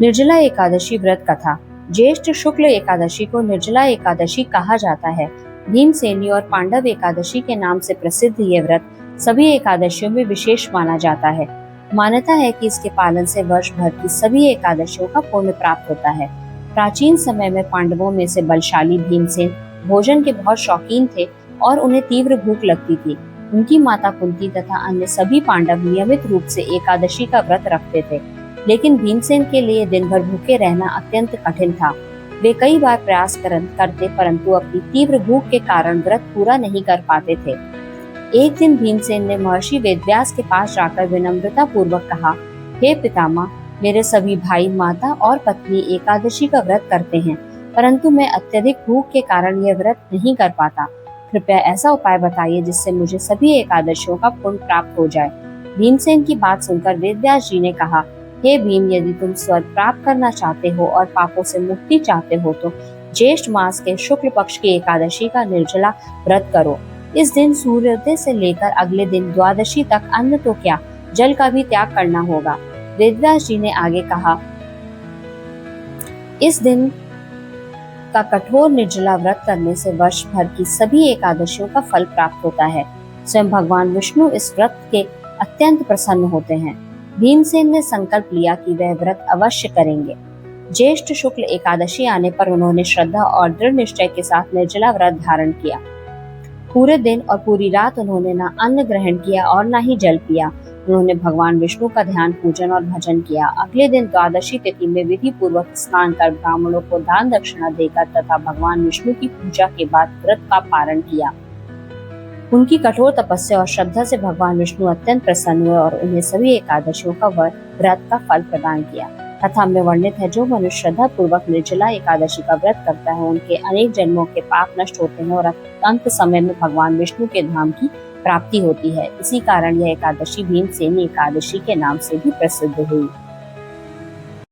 निर्जला एकादशी व्रत कथा। ज्येष्ठ शुक्ल एकादशी को निर्जला एकादशी कहा जाता है। भीमसेनी और पांडव एकादशी के नाम से प्रसिद्ध ये व्रत सभी एकादशियों में विशेष माना जाता है। मान्यता है कि इसके पालन से वर्ष भर की सभी एकादशियों का पुण्य प्राप्त होता है। प्राचीन समय में पांडवों में से बलशाली भीमसेन भोजन के बहुत शौकीन थे और उन्हें तीव्र भूख लगती थी। उनकी माता कुंती तथा अन्य सभी पांडव नियमित रूप से एकादशी का व्रत रखते थे, लेकिन भीमसेन के लिए दिन भर भूखे रहना अत्यंत कठिन था। वे कई बार प्रयास करते परंतु अपनी तीव्र भूख के कारण व्रत पूरा नहीं कर पाते थे। एक दिन भीमसेन ने महर्षि वेदव्यास के पास जाकर विनम्रता पूर्वक कहा, हे पितामह, मेरे सभी भाई, माता और पत्नी एकादशी का व्रत करते हैं, परंतु मैं अत्यधिक भूख के कारण यह व्रत नहीं कर पाता। कृपया ऐसा उपाय बताइए जिससे मुझे सभी एकादशियों का पुण्य प्राप्त हो जाए। भीमसेन की बात सुनकर वेदव्यास जी ने कहा, हे भीम, यदि तुम स्वर्ग प्राप्त करना चाहते हो और पापों से मुक्ति चाहते हो तो ज्येष्ठ मास के शुक्ल पक्ष की एकादशी का निर्जला व्रत करो। इस दिन सूर्योदय से लेकर अगले दिन द्वादशी तक अन्न तो क्या, जल का भी त्याग करना होगा। वेदव्यास जी ने आगे कहा, इस दिन का कठोर निर्जला व्रत करने से वर्ष भर की सभी एकादशियों का फल प्राप्त होता है। स्वयं भगवान विष्णु इस व्रत के अत्यंत प्रसन्न होते हैं। भीमसेन ने संकल्प लिया कि वह व्रत अवश्य करेंगे। ज्येष्ठ शुक्ल एकादशी आने पर उन्होंने श्रद्धा और दृढ़ निश्चय के साथ निर्जला व्रत धारण किया। पूरे दिन और पूरी रात उन्होंने न अन्न ग्रहण किया और न ही जल पिया। उन्होंने भगवान विष्णु का ध्यान, पूजन और भजन किया। अगले दिन द्वादशी तिथि में विधि पूर्वक स्नान कर ब्राह्मणों को दान दक्षिणा देकर तथा भगवान विष्णु की पूजा के बाद व्रत का पारण किया। उनकी कठोर तपस्या और श्रद्धा से भगवान विष्णु अत्यंत प्रसन्न हुए और उन्हें सभी एकादशियों का व्रत का फल प्रदान किया। कथा में वर्णित है, जो मनुष्य श्रद्धा पूर्वक निर्जला एकादशी का व्रत करता है उनके अनेक जन्मों के पाप नष्ट होते हैं और अंत समय में भगवान विष्णु के धाम की प्राप्ति होती है। इसी कारण यह एकादशी भीमसेनी एकादशी के नाम से भी प्रसिद्ध हुई।